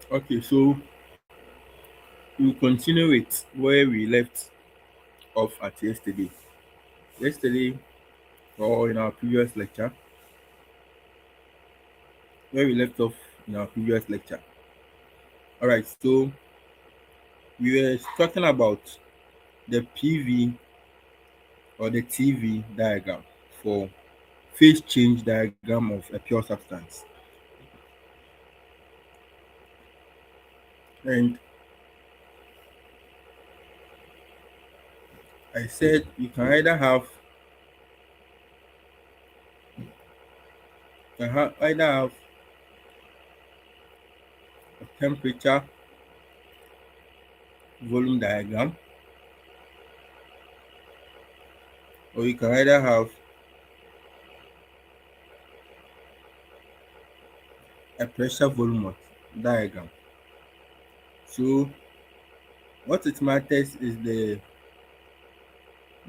Okay, so we'll continue with where we left off at yesterday. Yesterday, or in our previous lecture, where we left off in our previous lecture. All right, so we were talking about the PV or the TV diagram for phase change diagram of a pure substance. And I said you can either have a temperature volume diagram, or you can either have a pressure volume diagram. So what it matters is the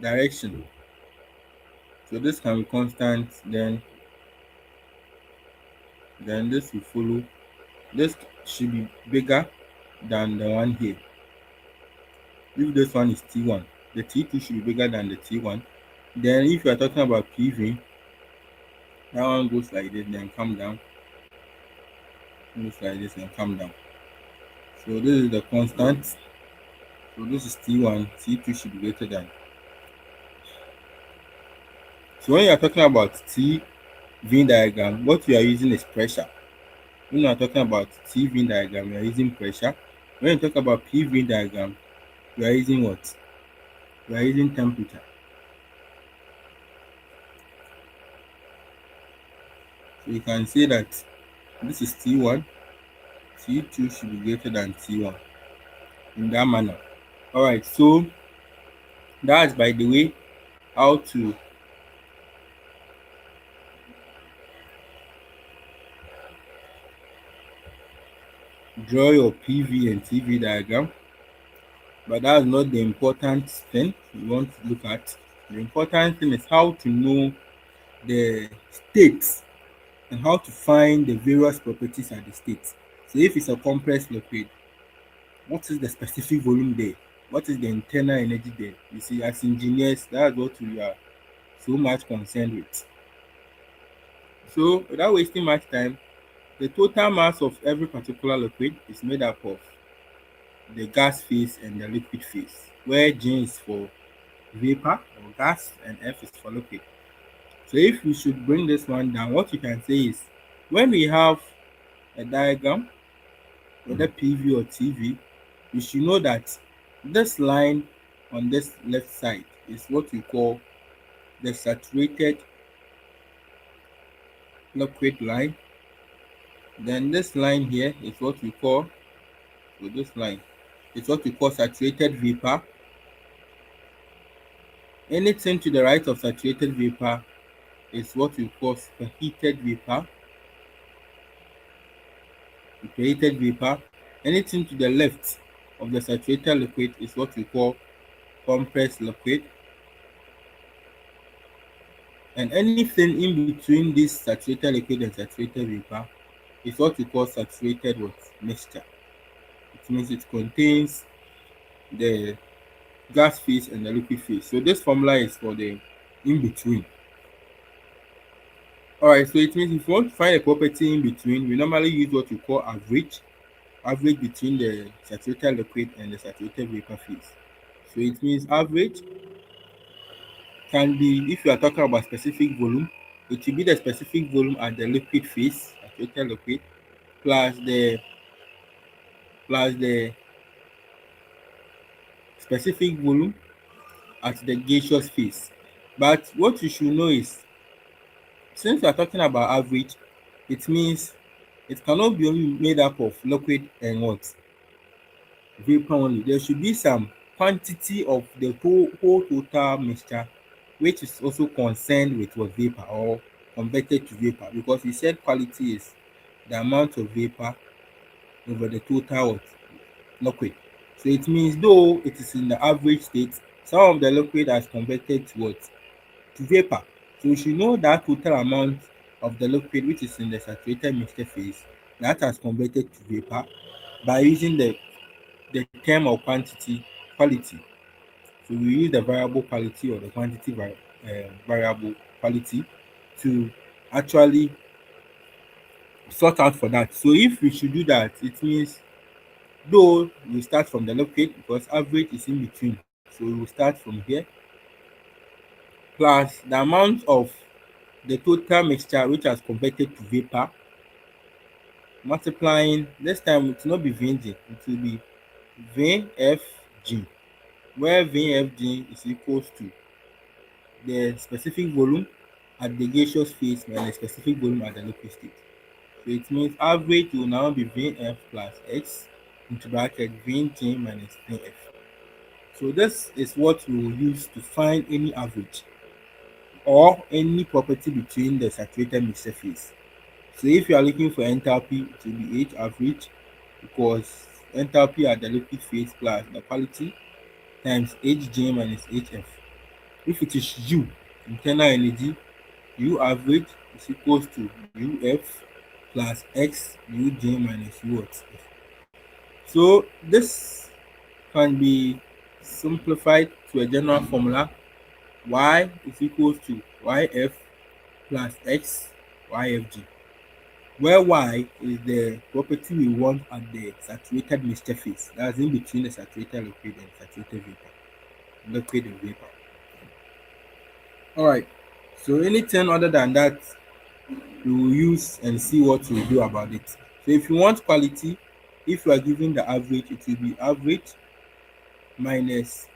direction. So this can be constant, then this will follow. This should be bigger than the one here. If this one is T1, the T2 should be bigger than the T1. Then if you are talking about PV, that one goes like this, then come down, goes like this and come down. So this is the constant. So this is T1, T2 should be greater than. So when you are talking about T Venn diagram, what we are using is pressure. When you are talking about T Venn diagram, we are using pressure. When you talk about P Venn diagram, we are using what? We are using temperature. So you can say that this is T1, T2 should be greater than T1 in that manner. Alright, so that's by the way how to draw your PV and TV diagram. But that's not the important thing you want to look at. The important thing is how to know the states and how to find the various properties at the state. So if it's a compressed liquid, what is the specific volume there? What is the internal energy there? You see, as engineers, that's what we are so much concerned with. So without wasting much time, the total mass of every particular liquid is made up of the gas phase and the liquid phase, where G is for vapor or gas and F is for liquid. So if we should bring this one down, what you can say is when we have a diagram, whether PV or TV, you should know that this line on this left side is what we call the saturated liquid line. Then this line here is what we call, so this line is what we call saturated vapor. Anything to the right of saturated vapor is what we call superheated vapor. Superheated vapor. Anything to the left of the saturated liquid is what we call compressed liquid. And anything in between this saturated liquid and saturated vapor is what we call saturated mixture. It means it contains the gas phase and the liquid phase. So this formula is for the in between. Alright, so it means if you want to find a property in between, we normally use what we call average between the saturated liquid and the saturated vapor phase. So it means average can be, if you are talking about specific volume, it will be the specific volume at the liquid phase, saturated liquid, plus the specific volume at the gaseous phase. But what you should know is, since we are talking about average, it means it cannot be only made up of liquid and what? Vapor only. There should be some quantity of the whole total mixture which is also concerned with what vapor or converted to vapor, because we said quality is the amount of vapor over the total what? Liquid. So it means though it is in the average state, some of the liquid has converted to what? To vapor. So we should know that total amount of the liquid which is in the saturated mixture phase that has converted to vapor, by using the term or quality. So we use the variable quality or the quantity variable quality to actually sort out for that. So if we should do that, it means though we start from the liquid because average is in between. So we will start from here plus the amount of the total mixture which has converted to vapor multiplying, this time it will not be Vg, it will be Vfg, where Vfg is equals to the specific volume at the gaseous phase minus specific volume at the liquid state. So it means average will now be Vf plus x into bracket Vg minus Vf. So this is what we will use to find any average or any property between the saturated mixture phase. So if you are looking for enthalpy, it will be H average because enthalpy at the liquid phase plus the quality times Hg minus Hf. If it is U, internal energy, U average is equals to Uf plus X Uj minus U at F. So this can be simplified to a general formula. Y is equals to Yf plus X Yfg, where Y is the property we want at the saturated mixture phase. That's in between the saturated liquid and saturated vapor. Liquid and vapor. Alright. So anything other than that, we will use and see what we do about it. So if you want quality, if you are given the average, it will be average minus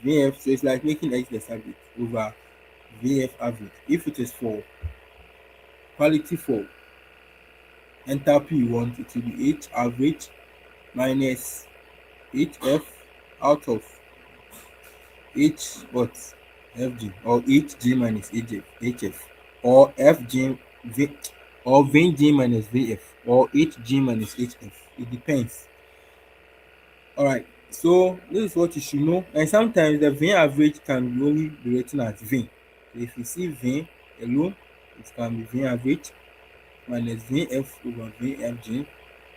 Vf. So it's like making X less average over Vf average. If it is for quality for enthalpy you want, it will be H average minus Hf out of H what Fg or Hg minus Hf or Fg V or Vg minus Vf or Hg minus Hf. It depends. Alright, so this is what you should know. And sometimes the V average can be only be written as V. So if you see V alone, it can be V average minus Vf over Vfg.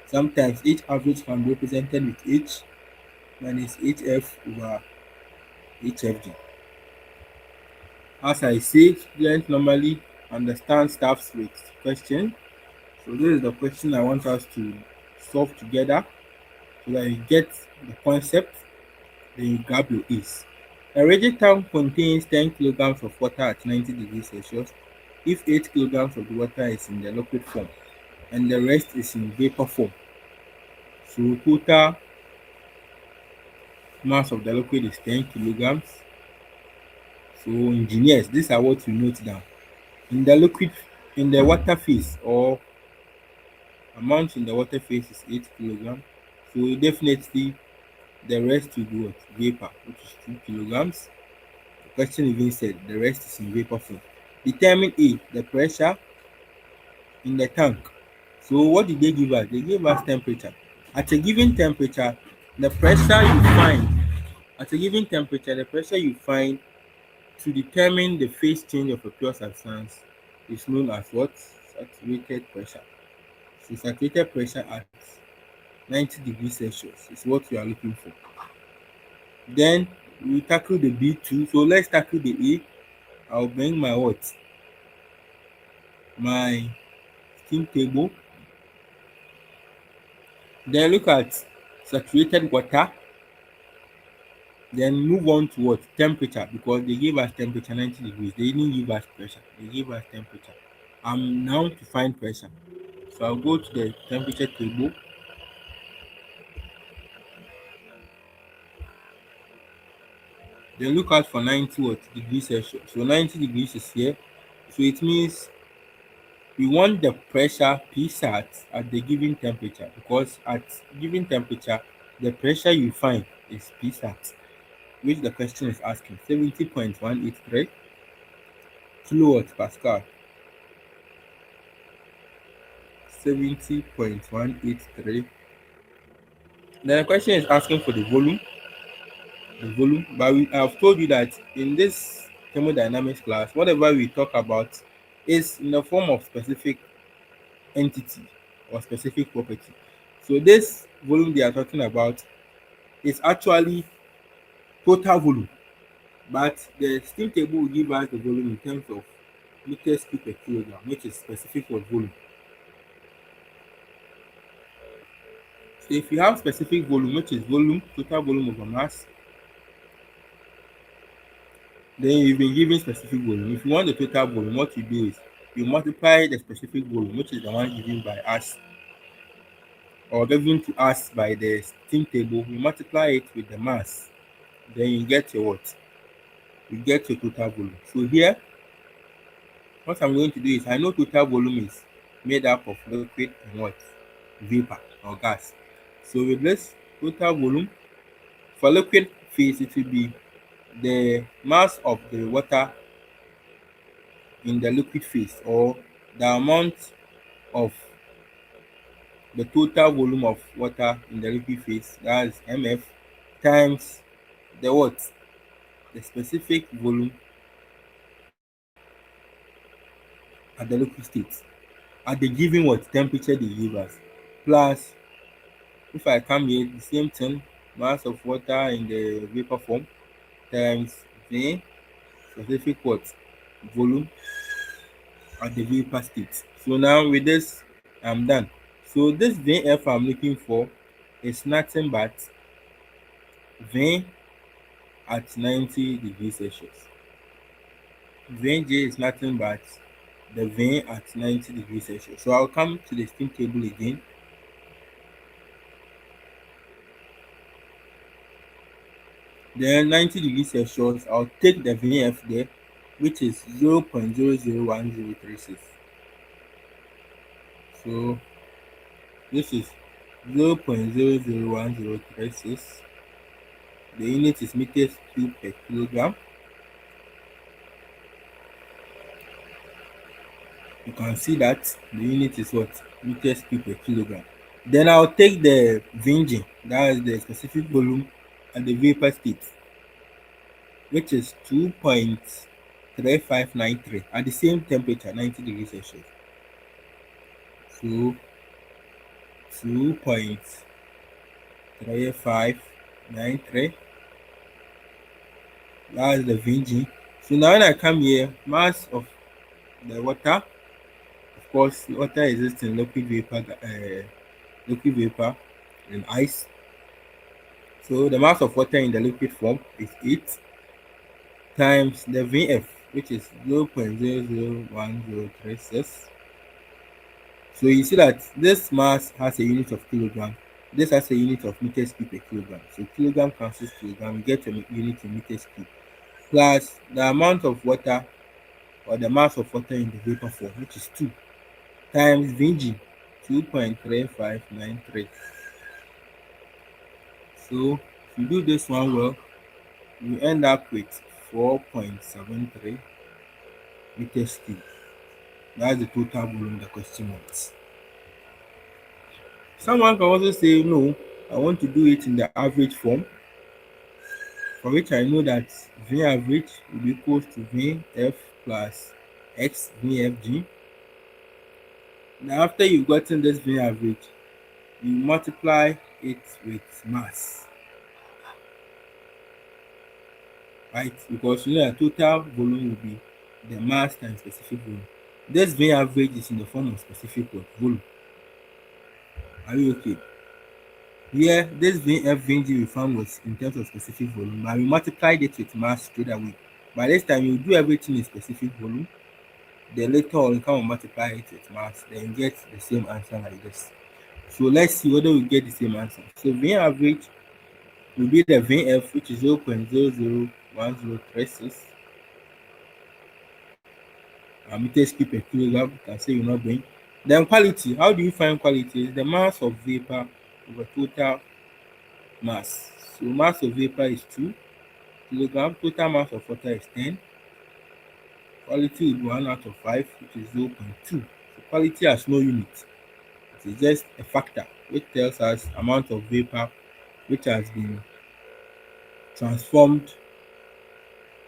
Sometimes H average can be represented with H minus Hf over Hfg. As I say, students normally understand stuff with question. So this is the question I want us to solve together so that you get the concept, then you grab your A's. A rigid tank contains 10 kilograms of water at 90 degrees Celsius if 8 kilograms of the water is in the liquid form and the rest is in vapor form. So total mass of the liquid is 10 kilograms. So engineers, these are what you note down. In the water phase or amount in the water phase is 8 kilograms. So definitely the rest will be what? Vapor, which is 2 kilograms. The question even said the rest is in vapor form. Determine A, the pressure in the tank. So what did they give us? They gave us temperature. At a given temperature, the pressure you find at a given temperature, the pressure you find to determine the phase change of a pure substance is known as what? Saturated pressure. So saturated pressure at 90 degrees Celsius is what we are looking for. Then we tackle the B2. So let's tackle the A. I'll bring my what? My steam table. Then look at saturated water. Then move on to what? Temperature, because they gave us temperature 90 degrees. They didn't give us pressure. They gave us temperature. I'm now to find pressure. So I'll go to the temperature table. Then look out for 90 what? Degrees Celsius. So 90 degrees is here. So it means we want the pressure Psat at the given temperature, because at given temperature, the pressure you find is Psat, which the question is asking 70.183 kilowatt Pascal. 70.183. Then the question is asking for the volume. But I've told you that in this thermodynamics class, whatever we talk about is in the form of specific entity or specific property. So this volume they are talking about is actually total volume, but the steam table will give us the volume in terms of meters cube per kilogram, which is specific for volume. So if you have specific volume, which is volume, total volume over mass, then you've been given specific volume. If you want the total volume, what you do is you multiply the specific volume, which is the one given by us or given to us by the steam table, you multiply it with the mass, then you get your what? You get your total volume. So here, what I'm going to do is I know total volume is made up of liquid and what? Vapor or gas. So with this total volume, for liquid phase, it will be the mass of the water in the liquid phase, or the amount of the total volume of water in the liquid phase, that is mf, times the what? The specific volume at the liquid state at the given what? Temperature they give us, plus if I come here, the same thing, mass of water in the vapor form times the specific what? Volume at the vapor state. So now with this, I'm done. So this Vf I'm looking for is nothing but V at 90 degrees Celsius. Vj is nothing but the V at 90 degrees Celsius. So I'll come to the steam table again. Then 90 degrees Celsius, I'll take the Vf there, which is 0.001036. So this is 0.001036. The unit is meters cube per kilogram. You can see that the unit is what? Meters cube per kilogram. Then I'll take the Vg, that is the specific volume at the vapor state, which is 2.3593 at the same temperature, 90 degrees Celsius. So 2.3593, that's the Vg. So now when I come here, mass of the water, of course, water exists in liquid vapor and ice. So the mass of water in the liquid form is 8 times the Vf, which is 0.001036. So you see that this mass has a unit of kilogram, this has a unit of meters cube per kilogram. So kilogram cancels kilogram, you get a unit in meters cube, plus the amount of water or the mass of water in the vapor form, which is 2 times Vg, 2.3593. So if you do this one well, you end up with 4.73 meters cube. That's the total volume the question wants. Someone can also say, no, I want to do it in the average form, for which I know that V average will be equal to Vf plus X Vfg. Now after you've gotten this V average, you multiply it with mass, right? Because you know that total volume will be the mass times specific volume. This V average is in the form of specific volume. Are you okay? Here, this Vg we found was in terms of specific volume, but we multiplied it with mass straight away. By this time, you do everything in specific volume. Then later on, you come and multiply it with mass, then you get the same answer like this. So let's see whether we get the same answer. So V average will be the Vf, which is 0.001036 meters cube per kilogram. You can say you're not doing. Then quality. How do you find quality? It's the mass of vapor over total mass. So mass of vapor is 2 kilogram, total mass of water is 10. Quality will be 1 out of 5, which is 0.2. So quality has no unit. It is just a factor which tells us amount of vapor which has been transformed,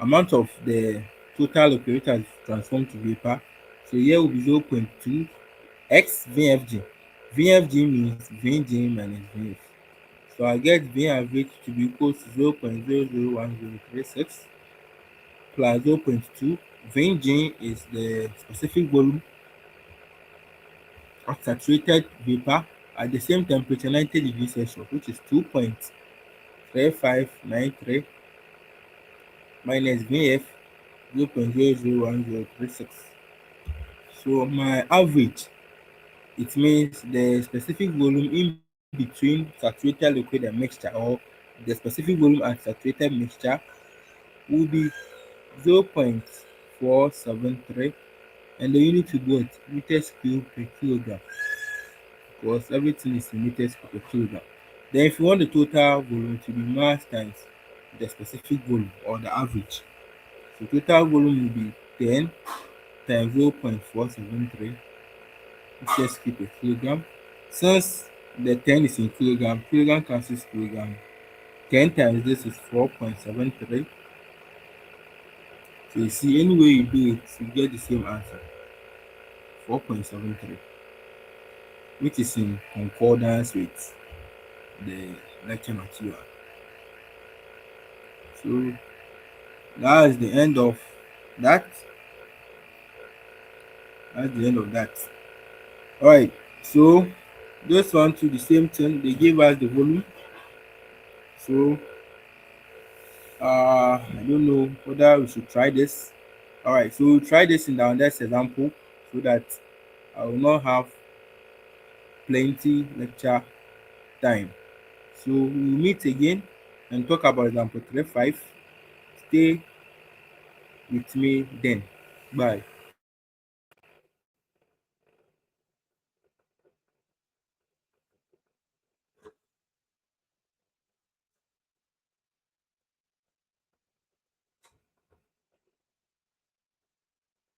amount of the total liquid which has transformed to vapor. So here will be 0.2 x Vfg. VFG means Vg minus Vf. So I get V average to be equal to 0.001036 plus 0.2. Vg is the specific volume of saturated vapor at the same temperature 90 degrees Celsius, which is 2.3593 minus Vf 0.001036. So my average, it means the specific volume in between saturated liquid and mixture, or the specific volume and saturated mixture, will be 0.473, and the unit will be what? Meters cube per kilogram, because everything is in meters per kilogram. Then if you want the total volume to be mass times the specific volume or the average, so total volume will be 10 times 0.473 meters cube per kilogram. Since the 10 is in kilogram, kilogram cancels kilogram. 10 times this is 4.73. So you see, any way you do it, you get the same answer, 4.73, which is in concordance with the lecture material. So that's the end of that. That's the end of that. Alright, so this one to the same thing, they gave us the volume. So I don't know whether we should try this. Alright, so we'll try this in the next example so that I will not have plenty lecture time. So we'll meet again and talk about example 3.5. Stay with me then. Bye.